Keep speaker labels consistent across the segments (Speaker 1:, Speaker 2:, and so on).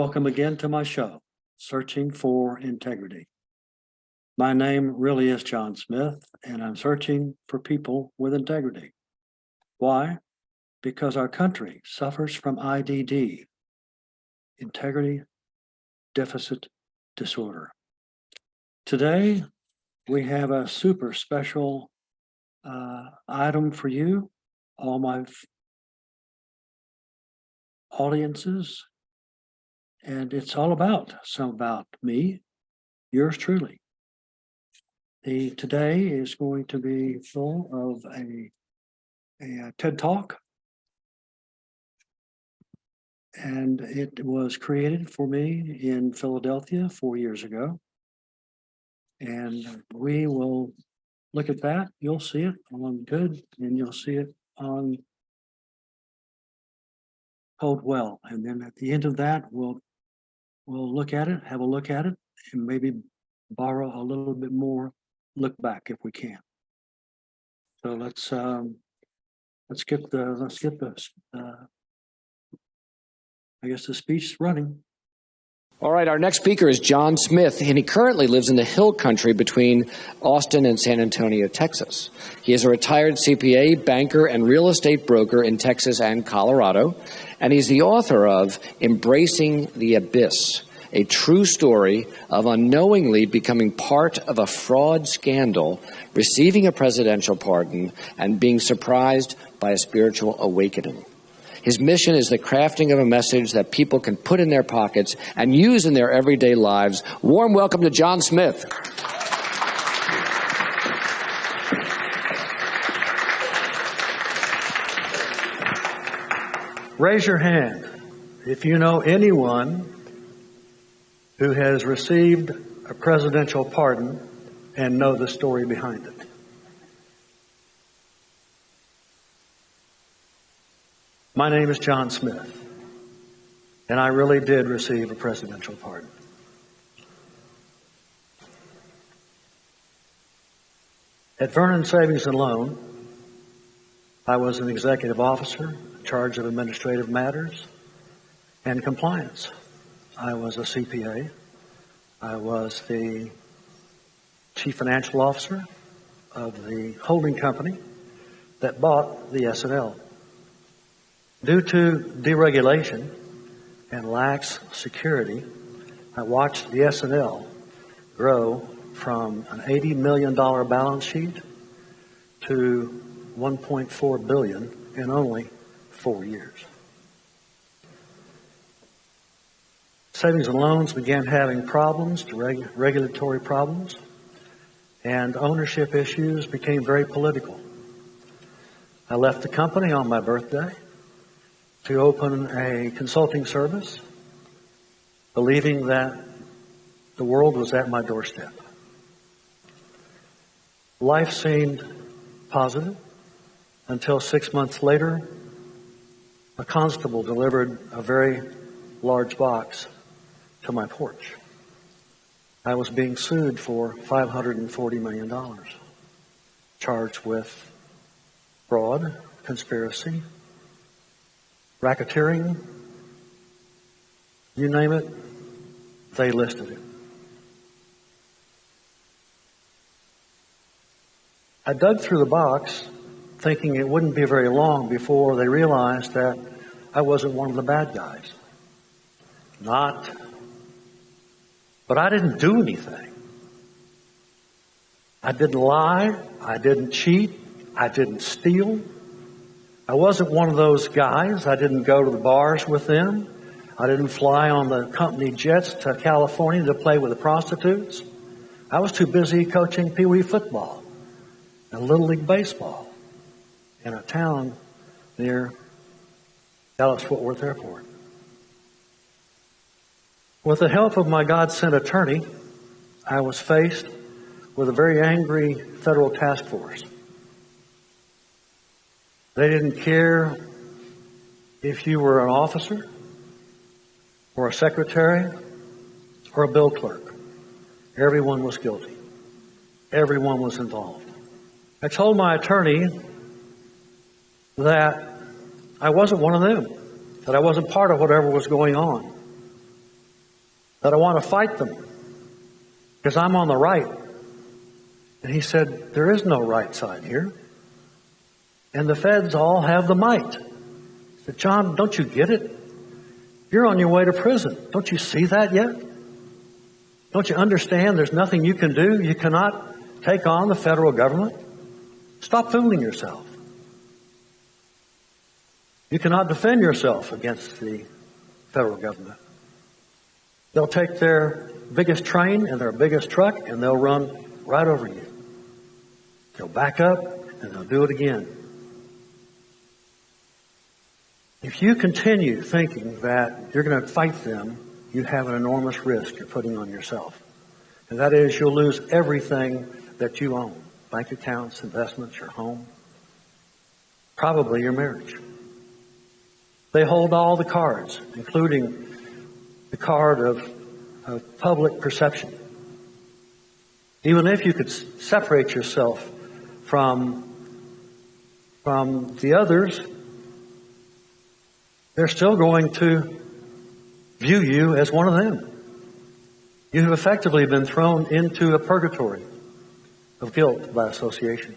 Speaker 1: Welcome again to my show, Searching for Integrity. My name really is John Smith, and I'm searching for people with integrity. Why? Because our country suffers from IDD, Integrity Deficit Disorder. Today, we have a super special item for you, all my audiences, and it's all about me, yours truly. Today is going to be full of a TED Talk, and it was created for me in Philadelphia 4 years ago. And we will look at that. You'll see it on good, and you'll see it on Hold Well. And then at the end of that, we'll look at it, have a look at it, and maybe borrow a little bit more look back if we can. So let's get the speech running.
Speaker 2: All right, our next speaker is John Smith, and he currently lives in the Hill Country between Austin and San Antonio, Texas. He is a retired CPA, banker, and real estate broker in Texas and Colorado, and he's the author of Embracing the Abyss, a true story of unknowingly becoming part of a fraud scandal, receiving a presidential pardon, and being surprised by a spiritual awakening. His mission is the crafting of a message that people can put in their pockets and use in their everyday lives. Warm welcome to John Smith.
Speaker 1: Raise your hand if you know anyone who has received a presidential pardon and know the story behind it. My name is John Smith, and I really did receive a presidential pardon. At Vernon Savings and Loan, I was an executive officer in charge of administrative matters and compliance. I was a CPA. I was the chief financial officer of the holding company that bought the S&L. Due to deregulation and lax security, I watched the S&L grow from an $80 million balance sheet to $1.4 billion in only 4 years. Savings and loans began having problems, regulatory problems, and ownership issues became very political. I left the company on my birthday to open a consulting service, believing that the world was at my doorstep. Life seemed positive until 6 months later, a constable delivered a very large box to my porch. I was being sued for $540 million, charged with fraud, conspiracy, racketeering, you name it, they listed it. I dug through the box thinking it wouldn't be very long before they realized that I wasn't one of the bad guys. But I didn't do anything. I didn't lie. I didn't cheat. I didn't steal. I wasn't one of those guys. I didn't go to the bars with them. I didn't fly on the company jets to California to play with the prostitutes. I was too busy coaching Pee Wee football and Little League baseball in a town near Dallas-Fort Worth Airport. With the help of my God-sent attorney, I was faced with a very angry federal task force. They didn't care if you were an officer or a secretary or a bill clerk. Everyone was guilty. Everyone was involved. I told my attorney that I wasn't one of them, that I wasn't part of whatever was going on. that I want to fight them because I'm on the right. And he said, there is no right side here. And the feds all have the might. I said, John, don't you get it? You're on your way to prison. Don't you see that yet? Don't you understand there's nothing you can do? You cannot take on the federal government. Stop fooling yourself. You cannot defend yourself against the federal government. They'll take their biggest train and their biggest truck and they'll run right over you. They'll back up and they'll do it again. If you continue thinking that you're going to fight them, you have an enormous risk you're putting on yourself. And that is you'll lose everything that you own. Bank accounts, investments, your home, probably your marriage. They hold all the cards, including the card of public perception. Even if you could separate yourself from the others, they're still going to view you as one of them. You have effectively been thrown into a purgatory of guilt by association.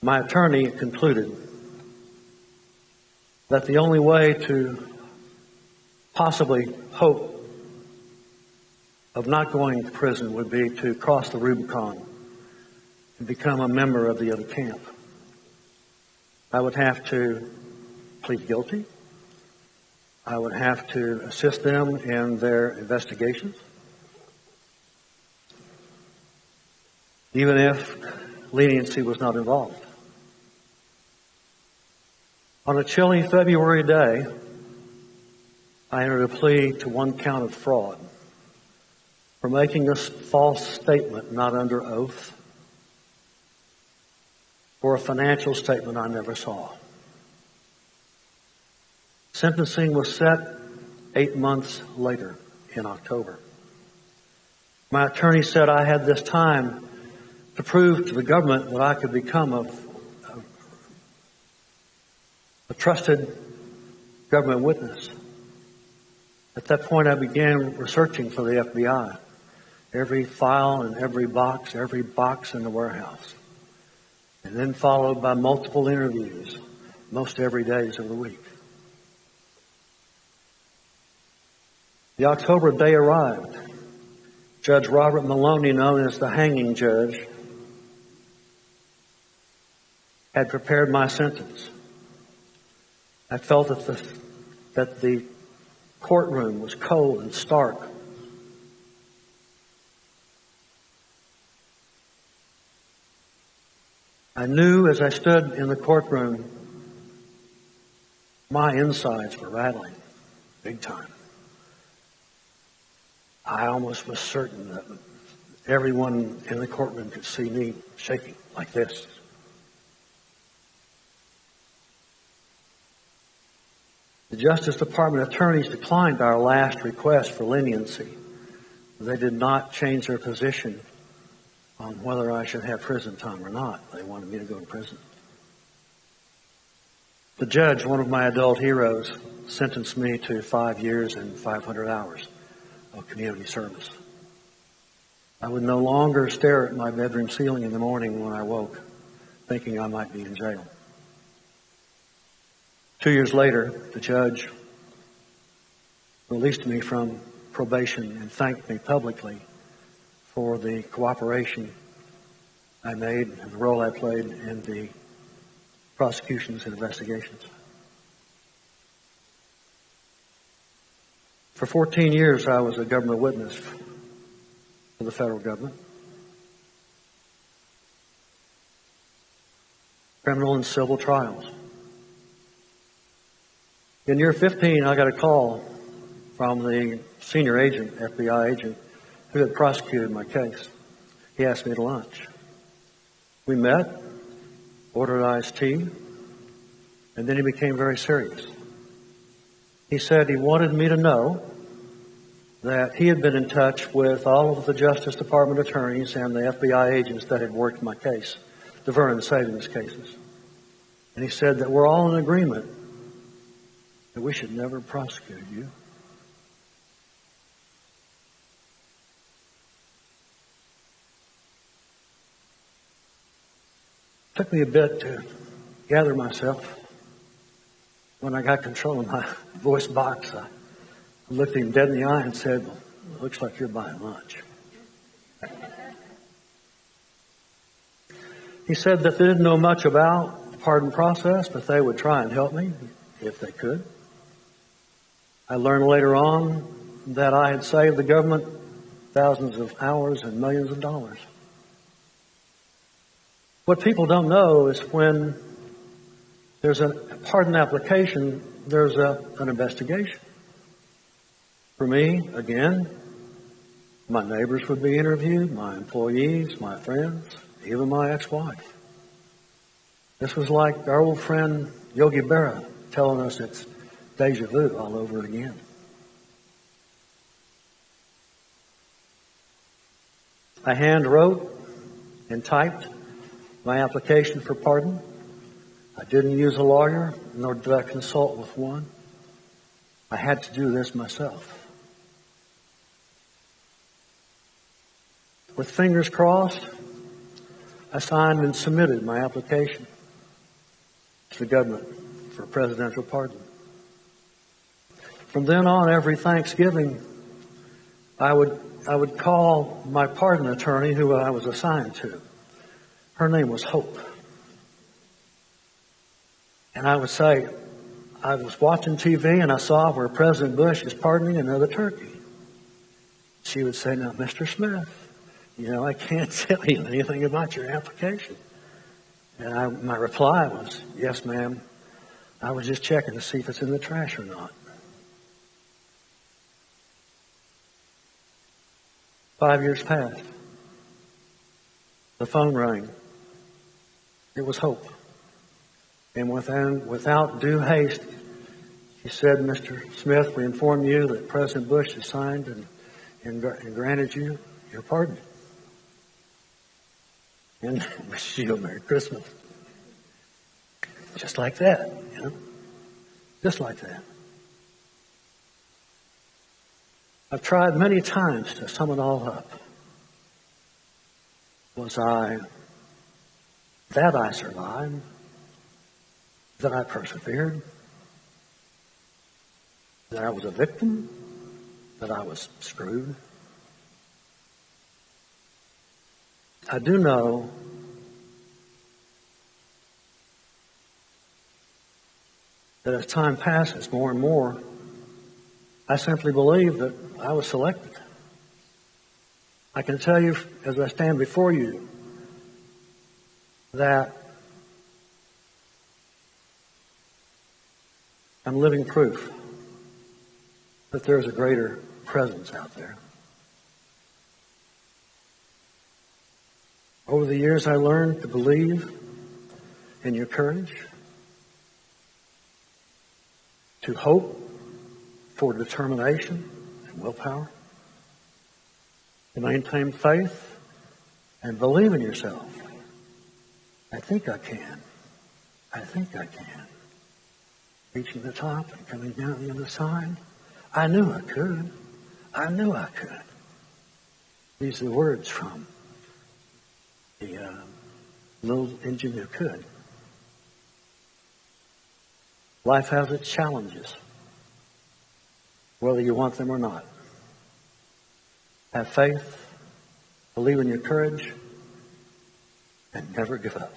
Speaker 1: My attorney concluded that the only way to possibly hope of not going to prison would be to cross the Rubicon and become a member of the other camp. I would have to plead guilty. I would have to assist them in their investigations. Even if leniency was not involved. On a chilly February day, I entered a plea to one count of fraud for making a false statement not under oath for a financial statement I never saw. Sentencing was set 8 months later in October. My attorney said I had this time to prove to the government that I could become a trusted government witness. At that point, I began researching for the FBI. Every file in every box in the warehouse. And then followed by multiple interviews, most every day of the week. The October day arrived. Judge Robert Maloney, known as the hanging judge, had prepared my sentence. I felt that the courtroom was cold and stark. I knew as I stood in the courtroom, my insides were rattling big time. I almost was certain that everyone in the courtroom could see me shaking like this. The Justice Department attorneys declined our last request for leniency. They did not change their position on whether I should have prison time or not. They wanted me to go to prison. The judge, one of my adult heroes, sentenced me to 5 years and 500 hours of community service. I would no longer stare at my bedroom ceiling in the morning when I woke, thinking I might be in jail. 2 years later, the judge released me from probation and thanked me publicly for the cooperation I made and the role I played in the prosecutions and investigations. For 14 years, I was a government witness for the federal government. Criminal and civil trials. In year 15, I got a call from the senior agent, FBI agent, who had prosecuted my case. He asked me to lunch. We met, ordered iced tea, and then he became very serious. He said he wanted me to know that he had been in touch with all of the Justice Department attorneys and the FBI agents that had worked my case, the Vernon Savings cases. And he said that we're all in agreement that we should never prosecute you. Took me a bit to gather myself. When I got control of my voice box, I looked him dead in the eye and said, "Well, it looks like you're buying lunch." He said that they didn't know much about the pardon process, but they would try and help me if they could. I learned later on that I had saved the government thousands of hours and millions of dollars. What people don't know is when there's a pardon application, there's an investigation. For me, again, my neighbors would be interviewed, my employees, my friends, even my ex-wife. This was like our old friend Yogi Berra telling us it's deja vu all over again. I hand wrote and typed my application for pardon. I didn't use a lawyer, nor did I consult with one. I had to do this myself. With fingers crossed, I signed and submitted my application to the government for a presidential pardon. From then on, every Thanksgiving, I would call my pardon attorney who I was assigned to. Her name was Hope. And I would say, I was watching TV and I saw where President Bush is pardoning another turkey. She would say, "Now, Mr. Smith, I can't tell you anything about your application." And my reply was, "Yes, ma'am. I was just checking to see if it's in the trash or not." 5 years passed. The phone rang. It was Hope. And without due haste, she said, "Mr. Smith, we inform you that President Bush has signed and granted you your pardon. And wish you a Merry Christmas." Just like that, Just like that. I've tried many times to sum it all up. Was I survived? That I persevered? That I was a victim? That I was screwed? I do know that as time passes more and more, I simply believe that I was selected. I can tell you as I stand before you that I'm living proof that there's a greater presence out there. Over the years, I learned to believe in your courage, to hope for determination and willpower, to maintain faith and believe in yourself. I think I can. I think I can. Reaching the top and coming down the other side. I knew I could. I knew I could. These are the words from the little engine who could. Life has its challenges, whether you want them or not. Have faith, believe in your courage, and never give up.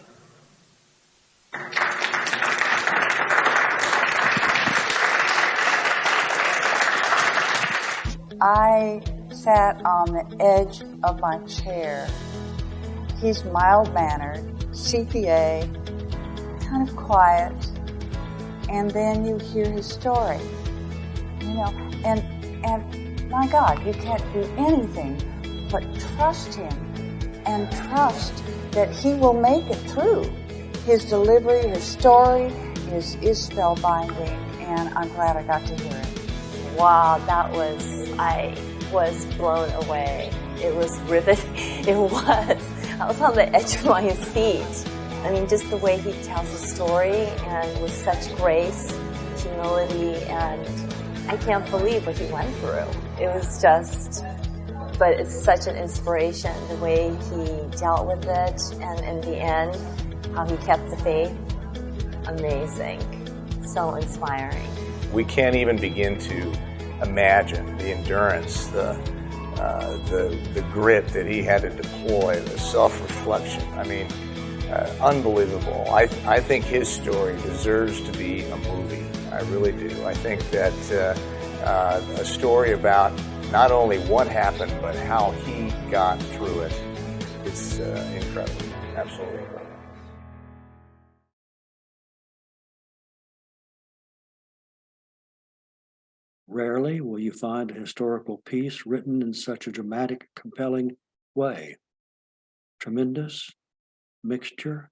Speaker 3: I sat on the edge of my chair. He's mild-mannered, CPA, kind of quiet, and then you hear his story, and my God, you can't do anything but trust him and trust that he will make it through. His delivery, his story is spellbinding, and I'm glad I got to hear it.
Speaker 4: Wow, I was blown away. It was riveting. It was. I was on the edge of my seat. I mean, just the way he tells the story, and with such grace, humility, and I can't believe what he went through. It was just, but it's such an inspiration, the way he dealt with it, and in the end, how he kept the faith. Amazing. So inspiring.
Speaker 5: We can't even begin to imagine the endurance, the grit that he had to deploy, the self-reflection. I mean, unbelievable. I think his story deserves to be a movie. I really do. I think that a story about not only what happened, but how he got through it. It's incredible. Absolutely incredible.
Speaker 1: Rarely will you find a historical piece written in such a dramatic, compelling way. Tremendous mixture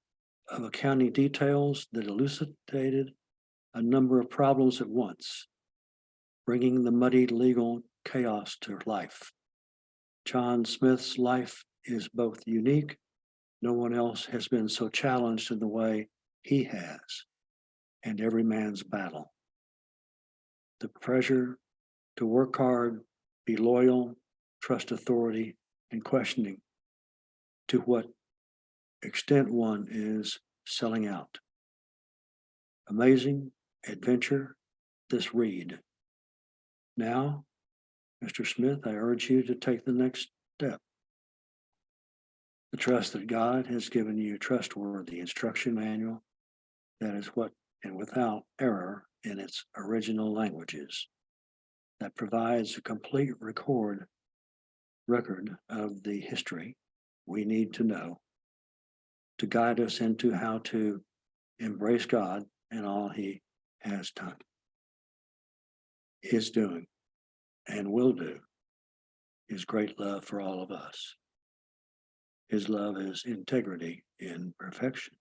Speaker 1: of accounting details that elucidated a number of problems at once, bringing the muddy legal chaos to life. John Smith's life is both unique. No one else has been so challenged in the way he has, and every man's battle. The pressure to work hard, be loyal, trust authority, and questioning to what extent one is selling out. Amazing adventure, this read. Now, Mr. Smith, I urge you to take the next step. The trust that God has given you a trustworthy instruction manual that is what and without error in its original languages, that provides a complete record of the history we need to know to guide us into how to embrace God and all he has done, is doing, and will do. His great love for all of us. His love is integrity in perfection.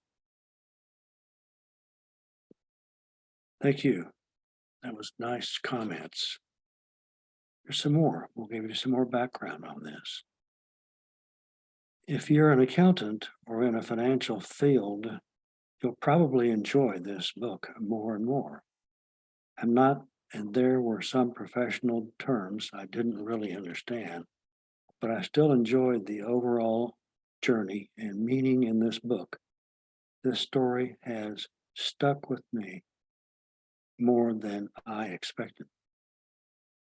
Speaker 1: Thank you. That was nice comments. There's some more. We'll give you some more background on this. If you're an accountant or in a financial field, you'll probably enjoy this book more and more. And there were some professional terms I didn't really understand, but I still enjoyed the overall journey and meaning in this book. This story has stuck with me more than I expected,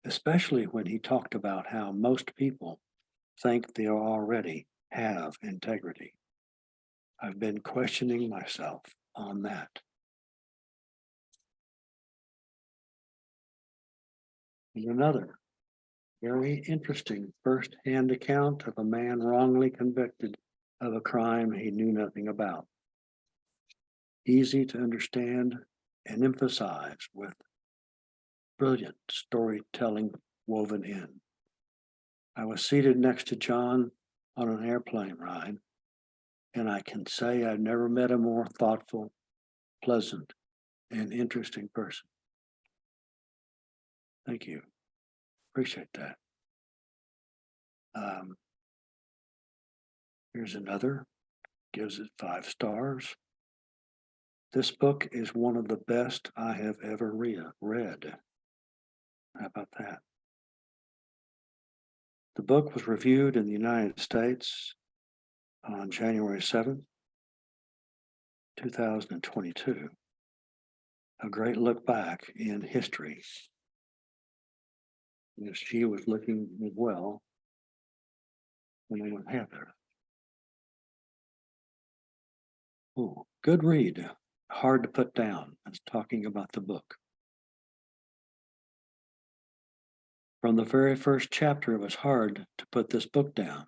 Speaker 1: especially when he talked about how most people think they already have integrity. I've been questioning myself on that. And another very interesting first-hand account of a man wrongly convicted of a crime he knew nothing about. Easy to understand and emphasize with brilliant storytelling woven in. I was seated next to John on an airplane ride, and I can say I've never met a more thoughtful, pleasant, and interesting person. Thank you. Appreciate that. Here's another, gives it 5 stars. This book is one of the best I have ever read. How about that? The book was reviewed in the United States on January 7th, 2022. A great look back in history. As she was looking as well when they went Heather. Oh, good read. Hard to put down. I was talking about the book. From the very first chapter, it was hard to put this book down.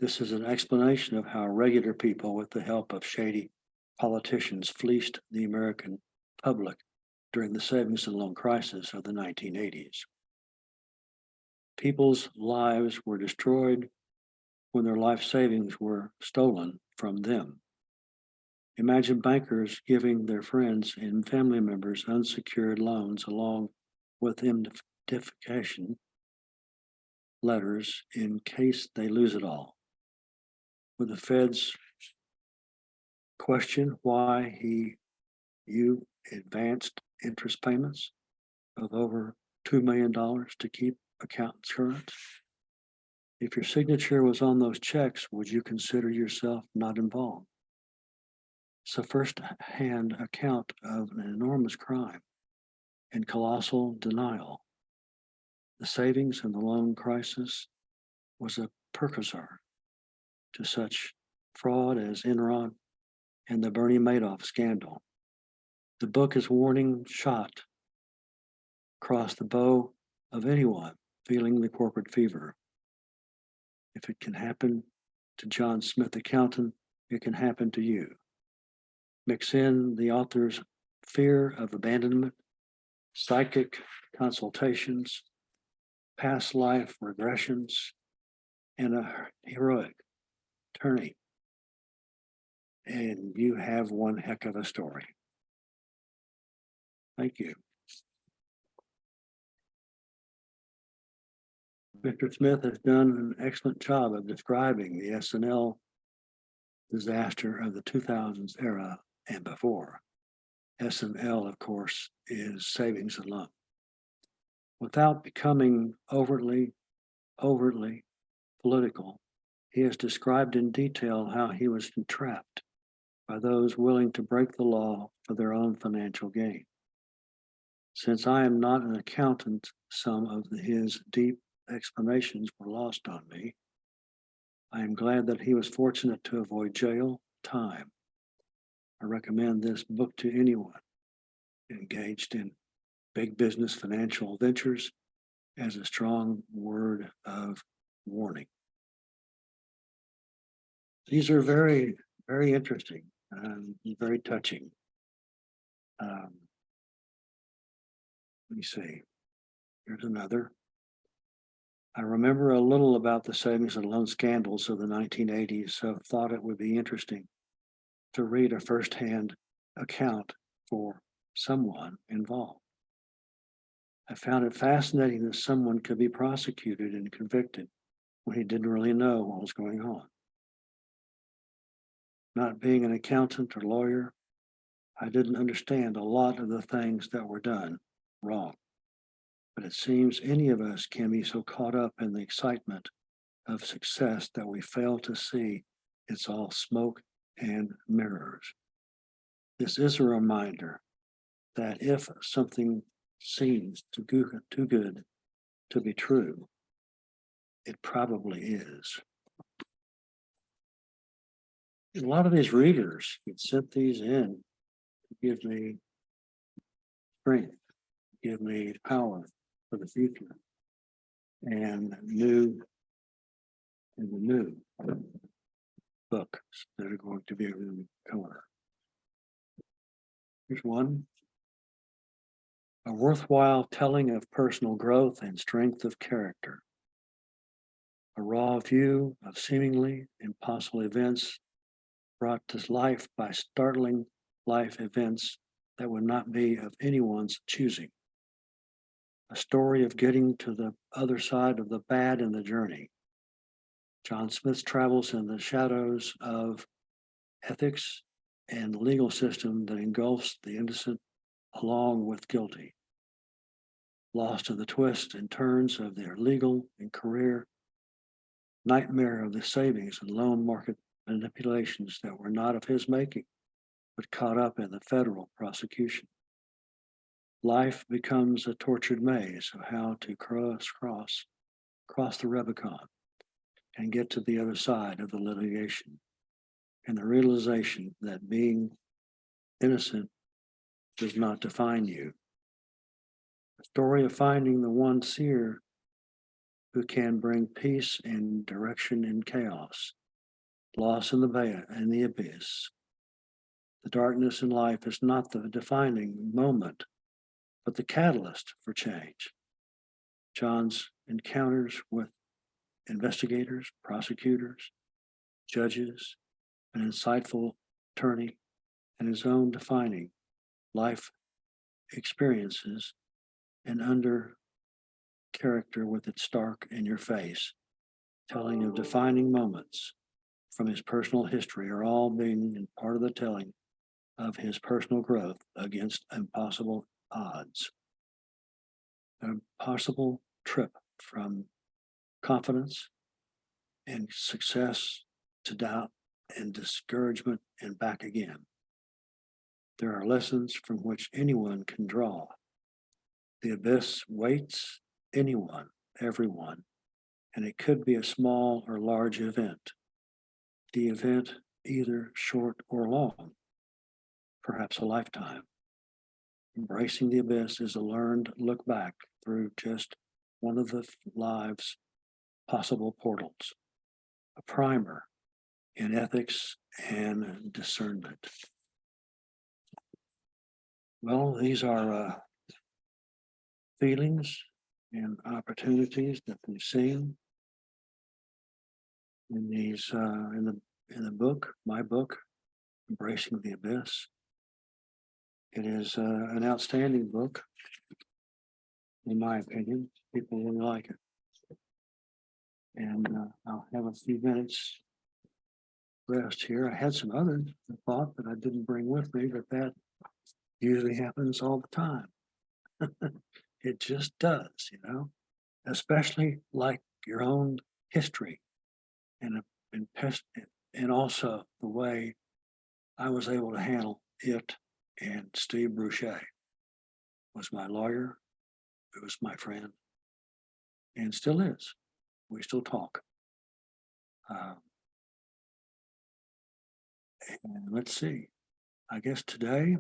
Speaker 1: This is an explanation of how regular people, with the help of shady politicians, fleeced the American public during the savings and loan crisis of the 1980s. People's lives were destroyed when their life savings were stolen from them. Imagine bankers giving their friends and family members unsecured loans along with indemnification letters in case they lose it all. Would the feds question why you advanced interest payments of over $2 million to keep accountants current? If your signature was on those checks, would you consider yourself not involved? It's a first-hand account of an enormous crime and colossal denial. The savings and the loan crisis was a precursor to such fraud as Enron and the Bernie Madoff scandal. The book is warning shot across the bow of anyone feeling the corporate fever. If it can happen to John Smith, accountant, it can happen to you. Mix in the author's fear of abandonment, psychic consultations, past life regressions, and a heroic turning, and you have one heck of a story. Thank you. Mr. Smith has done an excellent job of describing the S&L disaster of the 2000s era and before. S&L, of course, is savings and loan. Without becoming overtly political, he has described in detail how he was entrapped by those willing to break the law for their own financial gain. Since I am not an accountant, some of his deep explanations were lost on me. I am glad that he was fortunate to avoid jail time. I recommend this book to anyone engaged in big business financial ventures as a strong word of warning. These are very, very interesting and very touching. Let me see. Here's another. I remember a little about the savings and loan scandals of the 1980s, so thought it would be interesting to read a firsthand account for someone involved. I found it fascinating that someone could be prosecuted and convicted when he didn't really know what was going on. Not being an accountant or lawyer, I didn't understand a lot of the things that were done wrong. But it seems any of us can be so caught up in the excitement of success that we fail to see it's all smoke and mirrors. This is a reminder that if something seems too good to be true, it probably is. A lot of these readers had sent these in to give me strength, give me power for the future, and the new books that are going to be coming. Here's one. A worthwhile telling of personal growth and strength of character. A raw view of seemingly impossible events brought to life by startling life events that would not be of anyone's choosing. A story of getting to the other side of the bad in the journey. John Smith travels in the shadows of ethics and the legal system that engulfs the innocent along with guilty. Lost in the twists and turns of their legal and career nightmare of the savings and loan market manipulations that were not of his making, but caught up in the federal prosecution. Life becomes a tortured maze of how to cross the Rubicon and get to the other side of the litigation, and the realization that being innocent does not define you. A story of finding the one seer who can bring peace and direction in chaos, loss in the abyss. The darkness in life is not the defining moment, but the catalyst for change. John's encounters with investigators, prosecutors, judges, an insightful attorney, and his own defining life experiences and under character with its stark in your face, telling of defining moments from his personal history are all being part of the telling of his personal growth against impossible odds. A possible trip from confidence and success to doubt and discouragement and back again. There are lessons from which anyone can draw. The abyss waits anyone, everyone, and it could be a small or large event. The event either short or long, perhaps a lifetime. Embracing the abyss is a learned look back through just one of the life's possible portals, a primer in ethics and discernment. Well, these are feelings and opportunities that we've seen in these in the book, my book, Embracing the Abyss. It is an outstanding book, in my opinion. People really like it, and I'll have a few minutes rest here. I had some other thought that I didn't bring with me, but that usually happens all the time. It just does, especially like your own history and and also the way I was able to handle it. And Steve Bruchet was my lawyer, it was my friend, and still is. We still talk. And let's see. I guess today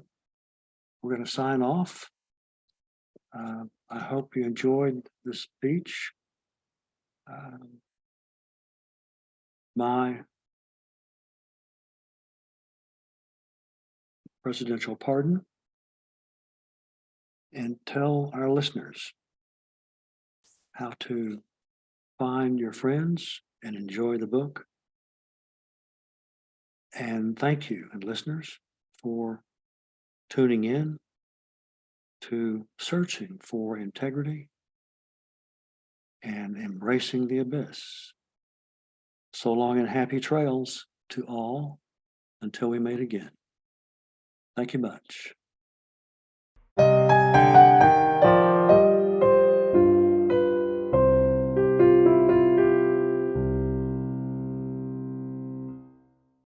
Speaker 1: we're going to sign off. I hope you enjoyed the speech. My presidential pardon, and tell our listeners how to find your friends and enjoy the book. And thank you, and listeners, for tuning in to Searching for Integrity and Embracing the Abyss. So long and happy trails to all until we meet again. Thank you much.